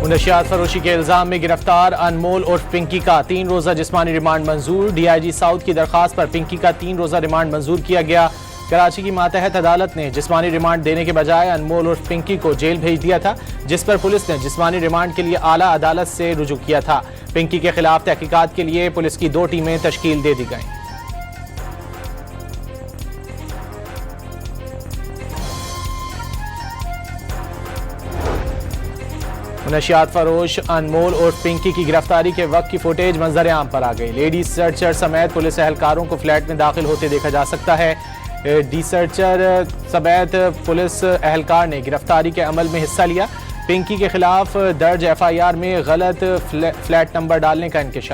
मुनशियात फरोशी के इल्जाम में गिरफ्तार अनमोल उर्फ पिंकी का 3 रोजा जिस्मानी रिमांड मंजूर। डीआईजी साउथ की दरखास्त पर पिंकी का 3 रोजा रिमांड मंजूर किया गया। कराची की मातहत अदालत ने जिस्मानी रिमांड देने के बजाय अनमोल उर्फ पिंकी को जेल भेज दिया था, जिस पर पुलिस ने जिस्मानी रिमांड के लिए आला अदालत से रुजू किया था। पिंकी के खिलाफ तहकीकात के लिए पुलिस की 2 टीमें तश्कील दे दी गईं। मुनशियात फरोश अनमोल और पिंकी की गिरफ्तारी के वक्त की फुटेज मंजर आम पर आ गई। लेडीज सर्चर समेत पुलिस एहलकारों को फ्लैट में दाखिल होते देखा जा सकता है। डी सर्चर समेत पुलिस एहलकार ने गिरफ्तारी के अमल में हिस्सा लिया। पिंकी के खिलाफ दर्ज एफआईआर में गलत फ्लैट नंबर डालने का इंकशाफ।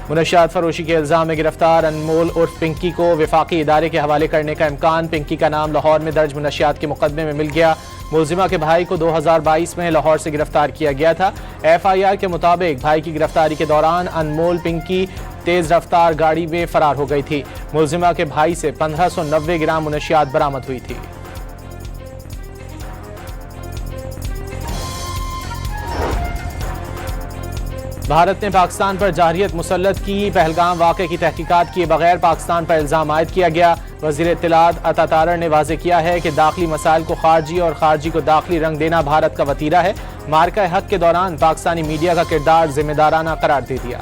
मुनशियात फरोशी के इल्जाम में गिरफ्तार अनमोल उर्फ पिंकी को वफाकी इदारे के हवाले करने का इम्कान। पिंकी का नाम लाहौर में दर्ज मुनशियात के मुकदमे में मिल गया। मुलजिमा के भाई को 2022 में लाहौर से गिरफ्तार किया गया था। एफआईआर के मुताबिक भाई की गिरफ्तारी के दौरान अनमोल पिंकी तेज रफ्तार गाड़ी में फरार हो गई थी। मुलजिमा के भाई से 1590 ग्राम मुनशियात बरामद हुई थी। भारत ने पाकिस्तान पर जारहियत मुसल्लत की। पहलगाम वाक़े की तहकीकात किए बगैर पाकिस्तान पर इल्ज़ाम आयद किया गया। वज़ीर इत्तलात अता तारड़ ने वाज़ेह किया है कि दाखिली मसाइल को खारजी और खारजी को दाखिली रंग देना भारत का वतीरा है। मार्का हक के दौरान पाकिस्तानी मीडिया का किरदार जिम्मेदाराना करार दे दिया।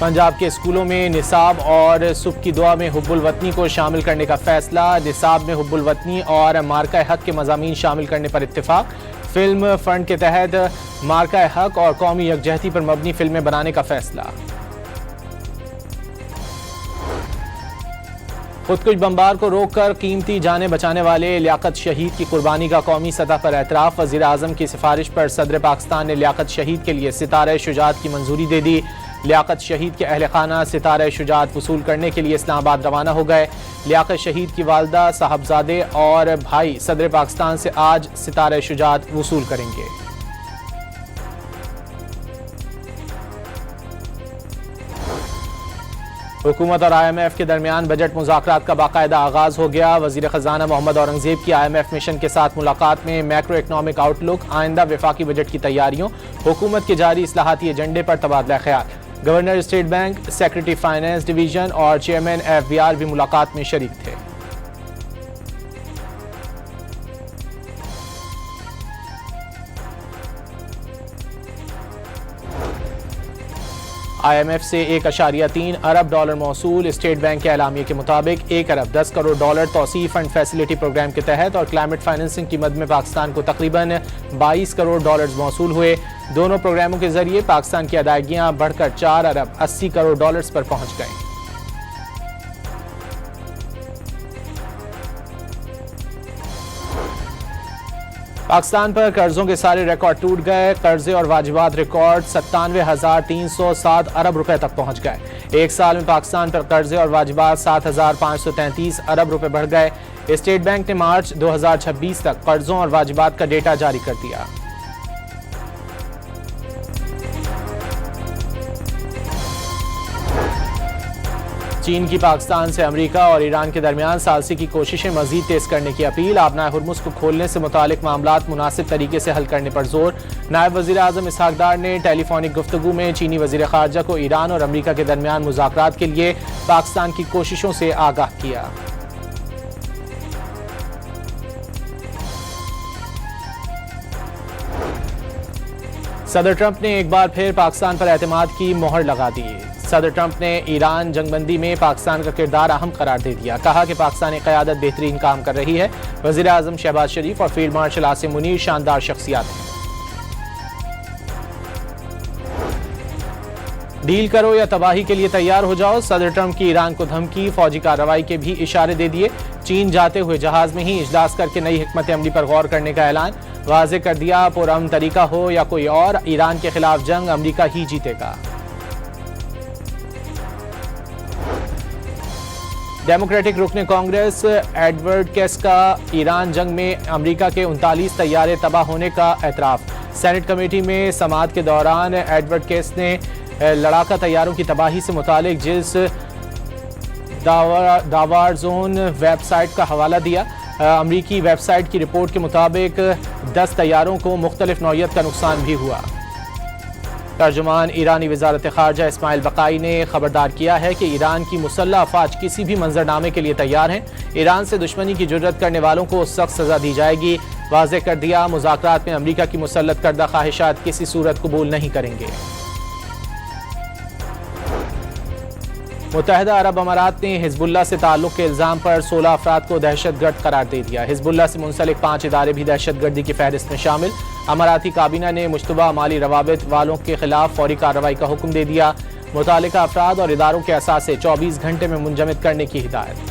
पंजाब के स्कूलों में निसाब और सुबह की दुआ में हुब्बुल वतनी को शामिल करने का फैसला। निसाब में हुब्बुल वतनी और मार्का हक के मज़ामीन शामिल करने पर इत्तेफाक। फिल्म फंड के तहत मार्का हक और कौमी यकजहती पर मबनी फिल्में बनाने का फैसला। खुदकुश बमबार को रोककर कीमती जानें बचाने वाले लियाकत शहीद की कुर्बानी का कौमी सतह पर एतराफ। वज़ीर आज़म की सिफारिश पर सदर पाकिस्तान ने लियाकत शहीद के लिए सितारे शुजात की मंजूरी दे दी। लियाकत शहीद के अहल खाना सितारे शुजात वसूल करने के लिए इस्लामाबाद रवाना हो गए। लियाकत शहीद की वालदा, साहबजादे और भाई सदर पाकिस्तान से आज सितारे शुजात वसूल करेंगे। हुकूमत और IMF के दरमियान बजट मुज़ाकरात का बाकायदा आगाज हो गया। वज़ीर ख़जाना मोहम्मद औरंगज़ेब की IMF मिशन के साथ मुलाकात में मैक्रो इकनॉमिक आउटलुक, आइंदा वफाकी बजट की तैयारियों, हुकूमत के जारी इस्लाहाती एजेंडे पर तबादला ख्याल। Governor state bank, secretary finance division और चेयरमैन FBR भी मुलाकात में शरीक थे। IMF से $1.3 अरब मौसूल। स्टेट बैंक के एलामिये के मुताबिक $1 अरब 10 करोड़ तौसीफ़ फंड फैसिलिटी प्रोग्राम के तहत और क्लाइमेट फाइनेंसिंग की मद में पाकिस्तान को तकरीबन $22 करोड़ मौसूल हुए। दोनों प्रोग्रामों के जरिए पाकिस्तान की अदायगियां बढ़कर $4 अरब 80 करोड़ पर पहुंच गईं। पाकिस्तान पर कर्जों के सारे रिकॉर्ड टूट गए। कर्जे और वाजिबात रिकॉर्ड 97,307 अरब रुपए तक पहुंच गए। एक साल में पाकिस्तान पर कर्जे और वाजिबात 7,533 अरब रुपए बढ़ गए। स्टेट बैंक ने मार्च 2026 तक कर्जों और वाजिबात का डेटा जारी कर दिया। चीन की पाकिस्तान से अमेरिका और ईरान के दरमियान सालसी की कोशिशें मजीद तेज करने की अपील। आबनाए हुर्मुज को खोलने से मुतालिक मामलात मुनासिब तरीके से हल करने पर जोर। नायब वज़ीर आज़म इसहाक डार ने टेलीफोनिक गुफ्तगू में चीनी वज़ीर ख़ारजा को ईरान और अमेरिका के दरमियान मुज़ाकरात के लिए पाकिस्तान की कोशिशों से आगाह किया। सदर ट्रंप ने एक बार फिर पाकिस्तान पर एतमाद की मोहर लगा दी। सदर ट्रंप ने ईरान जंगबंदी में पाकिस्तान का किरदार अहम करार दे दिया। कहा कि पाकिस्तानी क़यादत बेहतरीन काम कर रही है। वज़ीर आज़म शहबाज शरीफ और फील्ड मार्शल आसिम मुनीर शानदार शख्सियात हैं। डील करो या तबाही के लिए तैयार हो जाओ। सदर ट्रंप की ईरान को धमकी, फौजी कार्रवाई के भी इशारे दे दिए। चीन जाते हुए जहाज में ही इजलास करके नई हिकमत अमली पर गौर करने का ऐलान। वाज़े कर दिया, पुरअमन तरीका हो या कोई और, ईरान के खिलाफ जंग अमरीका ही जीतेगा। डेमोक्रेटिक रुकने कांग्रेस एडवर्ड केस का ईरान जंग में अमेरिका के 39 तैयारे तबाह होने का एतराफ़। सेनेट कमेटी में समाअत के दौरान एडवर्ड केस ने लड़ाका तैयारों की तबाही से मुतालिक जिस दावार जोन वेबसाइट का हवाला दिया। अमरीकी वेबसाइट की रिपोर्ट के मुताबिक 10 तैयारों को मुख्तलिफ नौइयत का नुकसान भी हुआ। तर्जुमान ईरानी वजारत खारजा इस्माइल बकाई ने खबरदार किया है कि ईरान की मुसल्लह अफवाज किसी भी मंजरनामे के लिए तैयार हैं। ईरान से दुश्मनी की जुर्रत करने वालों को सख्त सजा दी जाएगी। वाज़ेह कर दिया, मुज़ाकरात में अमरीका की मुसल्लत करदा ख्वाहिशात किसी सूरत कबूल नहीं करेंगे। मुत्तहिदा अरब अमारात ने हिजबुल्लाह से ताल्लुक़ के इल्ज़ाम पर 16 अफराद को दहशतगर्द करार दे दिया। हिजबुल्लाह से मुंसलिक 5 इदारे भी दहशतगर्दी की फहरिस्त में शामिल। अमाराती काबीना ने मुश्तबा माली रवाबित वालों के खिलाफ फौरी कार्रवाई का हुक्म दे दिया। मुतालिका अफराद और इदारों के असासे 24 घंटे में मुंजमद करने की हिदायत।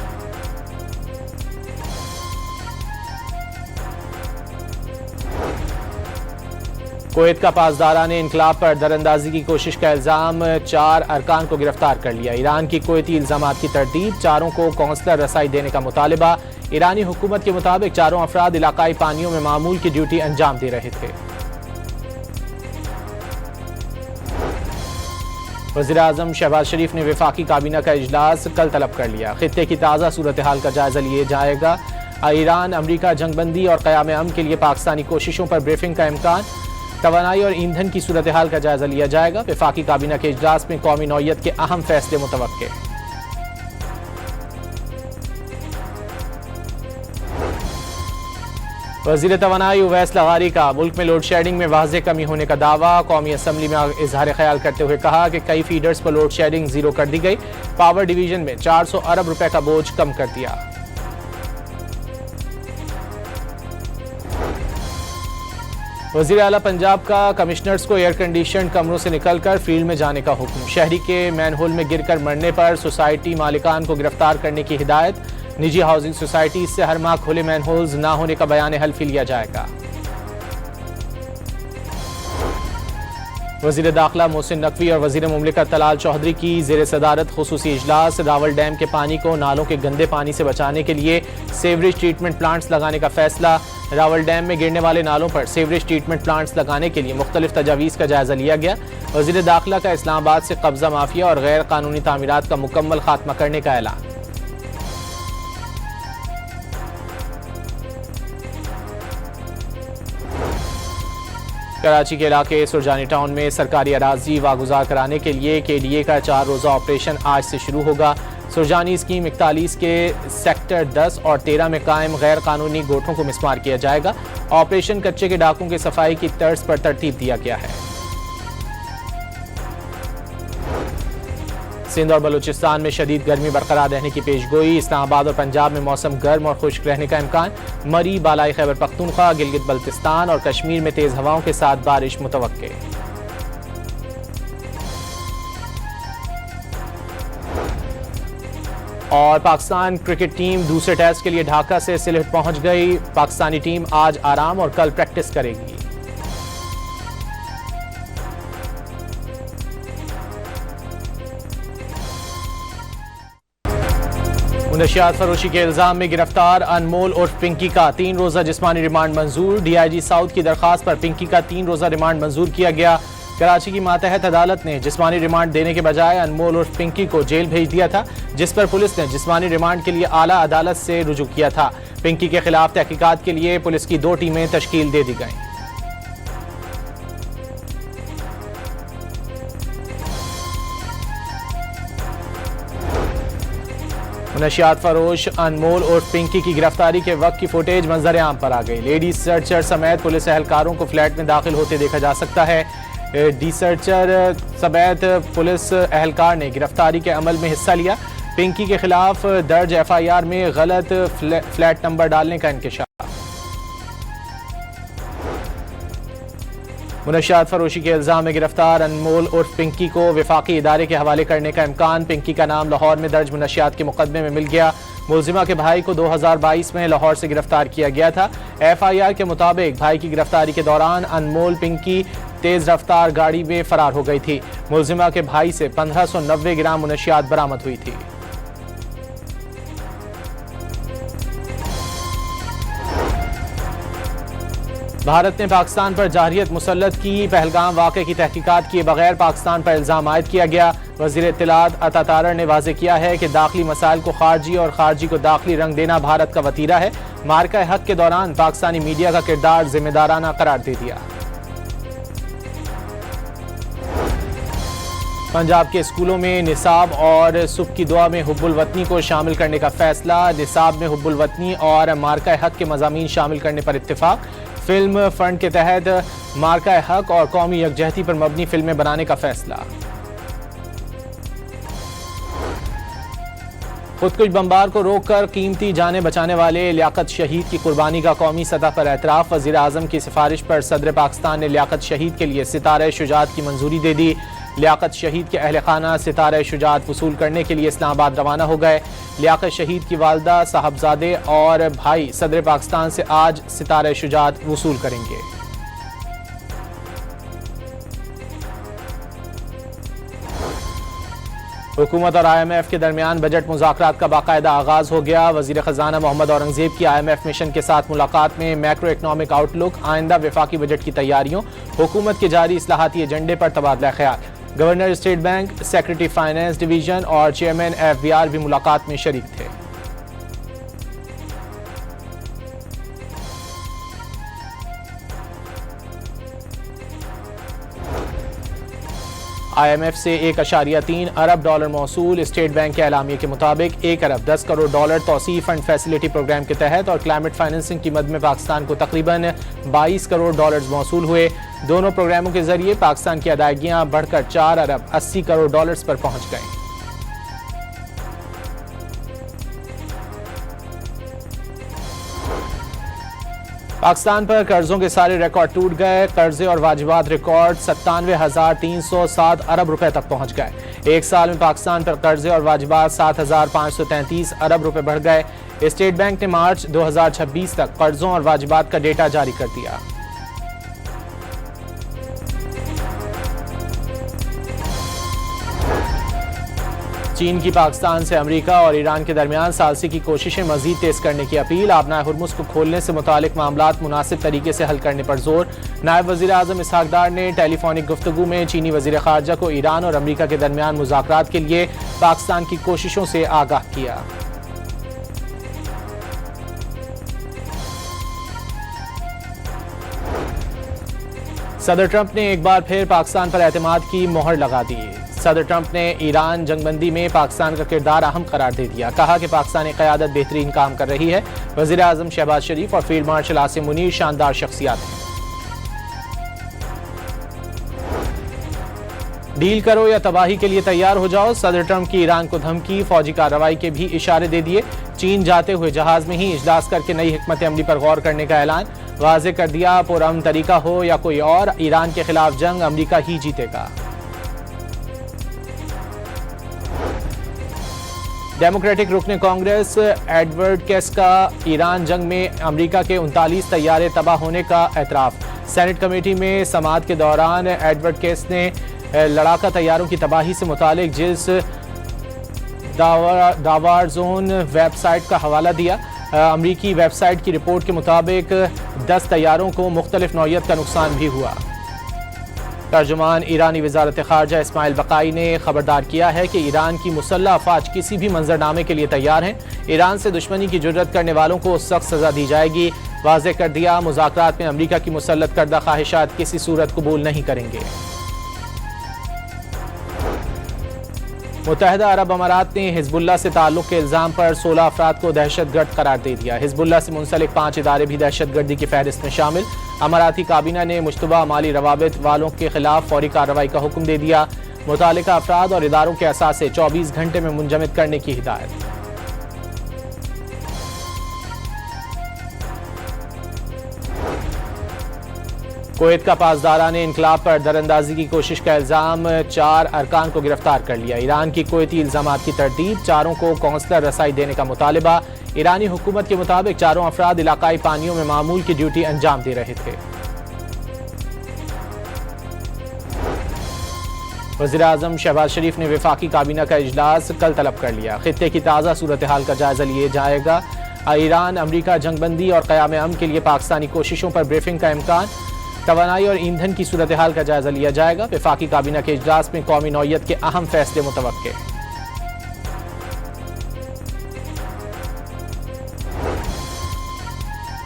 कुवैत का पासदाराने इनकलाब पर दरअंदाजी की कोशिश का इल्ज़ाम 4 अरकान को गिरफ्तार कर लिया। ईरान की कुवैती इल्ज़ामात की तरतीब, 4 को कौंसलर रसाई देने का मुतालबा। ईरानी हुकूमत के मुताबिक 4 अफराद इलाकाई पानियों में मामूल की ड्यूटी अंजाम दे रहे थे। वज़ीर-ए-आज़म शहबाज शरीफ ने वफाकी काबीना का इजलास कल तलब कर लिया। खित्ते की ताज़ा सूरत हाल का जायजा लिया जाएगा। ईरान अमरीका जंगबंदी और क़याम अमन के लिए पाकिस्तानी कोशिशों पर ब्रीफिंग का इम्कान। तवानाई और ईंधन की सूरत हाल का जायजा लिया जाएगा। वफाकी काबीना के इजलास में कौमी नौइयत के अहम फैसले मुतवक्के। वज़ीर तवानाई उवैस लगारी का मुल्क में लोड शेडिंग में वाज़ेह कमी होने का दावा। कौमी असम्बली में इजहार ख्याल करते हुए कहा कि कई फीडर्स पर लोड शेडिंग जीरो कर दी गई। पावर डिवीजन में 400 अरब रुपए का बोझ कम कर दिया। वज़ीर आला पंजाब का कमिश्नर्स को एयर कंडीशन कमरों से निकलकर फील्ड में जाने का हुक्म। शहरी के मैनहोल में गिरकर मरने पर सोसाइटी मालिकान को गिरफ्तार करने की हिदायत। निजी हाउसिंग सोसाइटी से हर माह खुले मैनहोल्स न होने का बयान हल्फी लिया जाएगा। वज़ीर दाखिला मोहसिन नकवी और वज़ीर मुमलिकत तलाल चौधरी की ज़ेर सदारत खुसूसी इजलास। रावल डैम के पानी को नालों के गंदे पानी से बचाने के लिए सीवरेज ट्रीटमेंट प्लांट्स लगाने का फैसला। रावल डैम में गिरने वाले नालों पर सीवरेज ट्रीटमेंट प्लांट्स लगाने के लिए मुख्तलिफ तजावीज़ का जायजा लिया गया। वज़ीर दाखिला का इस्लामाबाद से कब्जा माफिया और गैर कानूनी तामीरात का मुकम्मल खात्मा करने का ऐलान। कराची के इलाके सुरजानी टाउन में सरकारी अराजी वागुजार कराने के लिए KDA का 4 रोज़ा ऑपरेशन आज से शुरू होगा। सुरजानी स्कीम 41 के सेक्टर 10 और 13 में कायम गैर कानूनी गोठों को मिसमार किया जाएगा। ऑपरेशन कच्चे के डाकों की सफाई की तर्ज पर तरतीब दिया गया है। सिंध और बलूचिस्तान में शदीद गर्मी बरकरार रहने की पेशगोई। इस्लामाबाद और पंजाब में मौसम गर्म और खुश्क रहने का इम्कान। मरी, बालाई खैबर पख्तूनख्वा, गिलगित बल्तिस्तान और कश्मीर में तेज हवाओं के साथ बारिश मुतवक्के। और पाकिस्तान क्रिकेट टीम दूसरे टेस्ट के लिए ढाका से सिलहट पहुंच गई। पाकिस्तानी टीम आज आराम और कल प्रैक्टिस करेगी। नशियात फरोशी के इल्जाम में गिरफ्तार अनमोल उर्फ पिंकी का 3 रोजा जिस्मानी रिमांड मंजूर। DIG साउथ की दरखास्त पर पिंकी का 3 रोजा रिमांड मंजूर किया गया। कराची की मातहत अदालत ने जिस्मानी रिमांड देने के बजाय अनमोल उर्फ पिंकी को जेल भेज दिया था, जिस पर पुलिस ने जिस्मानी रिमांड के लिए आला अदालत से रुजू किया था। पिंकी के खिलाफ तहकीकात के लिए पुलिस की 2 टीमें तश्कील दे दी गईं। नशियात फरोश अनमोल और पिंकी की गिरफ्तारी के वक्त की फुटेज मंजर आम पर आ गई। लेडी सर्चर समेत पुलिस एहलकारों को फ्लैट में दाखिल होते देखा जा सकता है। डी सर्चर समेत पुलिस एहलकार ने गिरफ्तारी के अमल में हिस्सा लिया। पिंकी के खिलाफ दर्ज FIR में गलत फ्लैट नंबर डालने का इंकशाफ। मुनशियात फरोशी के इल्जाम में गिरफ्तार अनमोल उर्फ पिंकी को वफाकी इदारे के हवाले करने का इम्कान। पिंकी का नाम लाहौर में दर्ज मुनशियात के मुकदमे में मिल गया। मुलजिमा के भाई को 2022 में लाहौर से गिरफ्तार किया गया था। FIR के मुताबिक भाई की गिरफ्तारी के दौरान अनमोल पिंकी तेज रफ्तार गाड़ी में फरार हो गई थी। मुलजिमा के भाई से 1590 ग्राम मुनशियात बरामद हुई थी। भारत ने पाकिस्तान पर जारहियत मुसल्लत की। पहलगाम वाक़े की तहकीकात किए बगैर पाकिस्तान पर इल्ज़ाम आयद किया गया। वज़ीर इत्तलात अता तारड़ ने वाज़ेह किया है कि दाखिली मसाइल को खारजी और खारजी को दाखिली रंग देना भारत का वतीरा है। मार्का हक के दौरान पाकिस्तानी मीडिया का किरदार जिम्मेदाराना करार दे दिया। पंजाब के स्कूलों में निसाब और सुबह की दुआ में हुब्बुल वतनी को शामिल करने का फैसला। निसाब में हुब्बुल वतनी और मार्का हक के मज़ामीन शामिल करने पर इत्तेफाक। फिल्म फंड के तहत मार्का हक और कौमी यकजहती पर मबनी फिल्में बनाने का फैसला। खुदकुश बमबार को रोककर कीमती जानें बचाने वाले लियाकत शहीद की कुर्बानी का कौमी सतह पर एतराफ़। वज़ीर आज़म की सिफारिश पर सदर पाकिस्तान ने लियाकत शहीद के लिए सितारे शुजात की मंजूरी दे दी। लियाकत शहीद के अहल खाना सितारे शुजात वसूल करने के लिए इस्लामाबाद रवाना हो गए। लियाकत शहीद की वालदा, साहबजादे और भाई सदर पाकिस्तान से आज सितारे शुजात वसूल करेंगे। हुकूमत और IMF के दरमियान बजट मुज़ाकरात का बाकायदा आगाज़ हो गया। वज़ीर ख़जाना मोहम्मद औरंगज़ेब की IMF मिशन के साथ मुलाकात में मैक्रो इकनॉमिक आउटलुक, आइंदा वफाकी बजट की तैयारियों, हुकूमत के जारी इस्लाहाती एजेंडे पर तबादला ख्याल। Governor state bank, secretary finance division और चेयरमैन FBR भी मुलाकात में शरीक थे। IMF से $1.3 अरब मौसूल। स्टेट बैंक के एलामिये के मुताबिक 1 अरब 10 करोड़ तौसीफ़ फंड फैसिलिटी प्रोग्राम के तहत और क्लाइमेट फाइनेंसिंग की मद में पाकिस्तान को तकरीबन 22 करोड़ मौसूल हुए। दोनों प्रोग्रामों के जरिए पाकिस्तान की अदायगियां बढ़कर 4 अरब 80 करोड़ पर पहुंच गई। पाकिस्तान पर कर्जों के सारे रिकॉर्ड टूट गए। कर्जे और वाजिबात रिकॉर्ड 97,307 अरब रुपए तक पहुंच गए। एक साल में पाकिस्तान पर कर्जे और वाजिबात 7,533 अरब रुपए बढ़ गए। स्टेट बैंक ने मार्च 2026 तक कर्जों और वाजिबात का डेटा जारी कर दिया। चीन की पाकिस्तान से अमेरिका और ईरान के दरमियान सालसी की कोशिशें मजीद तेज करने की अपील। आबनाए हुर्मुज़ को खोलने से मुतालिक मामलात मुनासिब तरीके से हल करने पर जोर। नायब वज़ीर आज़म इसहाक डार ने टेलीफोनिक गुफ्तगू में चीनी वज़ीर ख़ारजा को ईरान और अमेरिका के दरमियान मुज़ाकरात के लिए पाकिस्तान की कोशिशों से आगाह किया। सदर ट्रंप ने एक बार फिर पाकिस्तान पर एतमाद की मोहर लगा दी। सदर ट्रंप ने ईरान जंगबंदी में पाकिस्तान का किरदार अहम करार दे दिया। कहा कि पाकिस्तानी क़यादत बेहतरीन काम कर रही है। वज़ीर आज़म शहबाज शरीफ और फील्ड मार्शल आसिम मुनीर शानदार शख्सियात हैं। डील करो या तबाही के लिए तैयार हो जाओ। सदर ट्रंप की ईरान को धमकी, फौजी कार्रवाई के भी इशारे दे दिए। चीन जाते हुए जहाज में ही इजलास करके नई हिकमत अमली पर गौर करने का ऐलान। वाज़ेह कर दिया, पुरअमन तरीका हो या कोई और, ईरान के खिलाफ जंग अमरीका ही जीतेगा। डेमोक्रेटिक रुकने कांग्रेस एडवर्ड केस का ईरान जंग में अमेरिका के 39 तैयारे तबाह होने का एतराफ़। सेनेट कमेटी में समाअत के दौरान एडवर्ड केस ने लड़ाका तैयारों की तबाही से मुतालिक जिस दावार जोन वेबसाइट का हवाला दिया। अमरीकी वेबसाइट की रिपोर्ट के मुताबिक 10 तैयारों को मुख्तलिफ नौइयत का नुकसान भी हुआ। तर्जुमान ईरानी वज़ारत ख़ारजा इस्माइल बकाई ने खबरदार किया है कि ईरान की मुसल्लह अफ़वाज किसी भी मंजरनामे के लिए तैयार हैं। ईरान से दुश्मनी की जुर्रत करने वालों को सख्त सज़ा दी जाएगी। वाज़ेह कर दिया, मुज़ाकरात में अमरीका की मुसल्लत करदा ख्वाहिशात किसी सूरत कबूल नहीं करेंगे। मुत्तहिदा अरब अमारात ने हिज़्बुल्लाह से ताल्लुक़ के इल्ज़ाम पर 16 अफराद को दहशतगर्द करार दे दिया। हिज़्बुल्लाह से मुंसलिक 5 इदारे भी दहशतगर्दी की फहरिस्त में शामिल। अमाराती काबीना ने मुश्तबा माली रवाबित वालों के खिलाफ फौरी कार्रवाई का हुक्म दे दिया। मुतालिका अफराद और इदारों के असासे 24 घंटे में मुंजमद करने की हिदायत। कुवैत का पासदारान इनकलाब पर दरअंदाजी की कोशिश का इल्ज़ाम, 4 अरकान को गिरफ्तार कर लिया। ईरान की कुवैती इल्ज़ामात की तरदीद, 4 को कौंसलर रसाई देने का मुतालिबा। ईरानी हुकूमत के मुताबिक 4 अफराद इलाकाई पानियों में मामूल की ड्यूटी अंजाम दे रहे थे। वज़ीर आज़म शहबाज शरीफ ने वफाकी काबीना का इजलास कल तलब कर लिया। खित्ते की ताज़ा सूरत हाल का जायजा लिया जाएगा। ईरान अमरीका जंगबंदी और क़याम अमन के लिए पाकिस्तानी कोशिशों पर ब्रीफिंग का इम्कान। तवानाई और ईंधन की सूरत हाल का जायजा लिया जाएगा। वफाकी काबीना के इजलास में कौमी नौइयत के अहम फैसले मुतवक्के।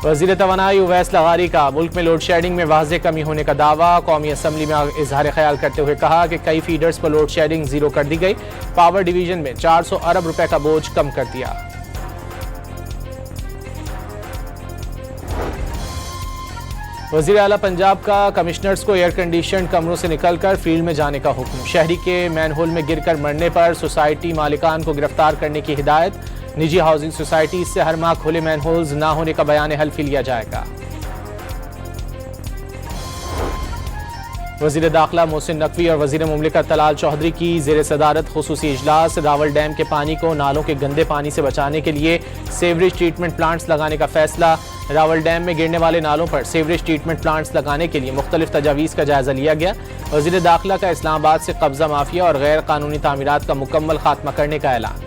वज़ीर तवानाई उवैस लगारी का मुल्क में लोड शेडिंग में वाज़ेह कमी होने का दावा। कौमी असम्बली में इजहार ख्याल करते हुए कहा कि कई फीडर्स पर लोड शेडिंग जीरो कर दी गई। पावर डिवीजन में 400 अरब रुपए का बोझ कम कर दिया। वज़ीर आला पंजाब का कमिश्नर्स को एयर कंडीशन कमरों से निकलकर फील्ड में जाने का हुक्म। शहरी के मैनहोल में गिरकर मरने पर सोसाइटी मालिकान को गिरफ्तार करने की हिदायत। निजी हाउसिंग सोसाइटी से हर माह खुले मैनहोल्स ना होने का बयान हल्फी लिया जाएगा। वज़ीर दाखिला मोहसिन नकवी और वज़ीर मुमलिकत तलाल चौधरी की ज़ेर सदारत खुसूसी इजलास। रावल डैम के पानी को नालों के गंदे पानी से बचाने के लिए सीवरेज ट्रीटमेंट प्लांट्स लगाने का फैसला। रावल डैम में गिरने वाले नालों पर सीवरेज ट्रीटमेंट प्लांट्स लगाने के लिए मुख्तलिफ तजावीज़ का जायजा लिया गया। वज़ीर दाखिला का इस्लामाबाद से कब्जा माफिया और गैर कानूनी तामीरात का मुकम्मल खात्मा करने का ऐलान।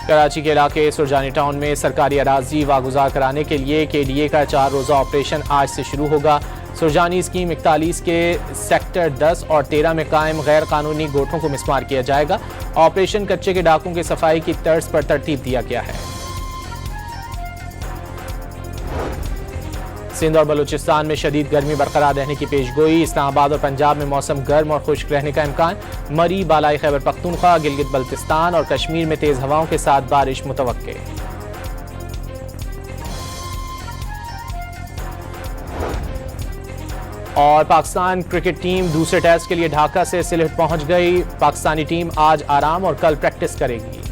कराची के इलाके सुरजानी टाउन में सरकारी अराजी वागुजार कराने के लिए KDA का 4 रोज़ा ऑपरेशन आज से शुरू होगा। सुरजानी स्कीम 41 के सेक्टर 10 और 13 में कायम गैर कानूनी गोठों को मिसमार किया जाएगा। ऑपरेशन कच्चे के डाकों की सफाई की तर्ज पर तरतीब दिया गया है। सिंध और बलूचिस्तान में शदीद गर्मी बरकरार रहने की पेशगोई। इस्लामाबाद और पंजाब में मौसम गर्म और खुश्क रहने का इम्कान। मरी, बालाई खैबर पख्तूनख्वा, गिलगित बल्तिस्तान और कश्मीर में तेज हवाओं के साथ बारिश मुतवक्के। और पाकिस्तान क्रिकेट टीम दूसरे टेस्ट के लिए ढाका से सिलहट पहुंच गई। पाकिस्तानी टीम आज आराम और कल प्रैक्टिस करेगी।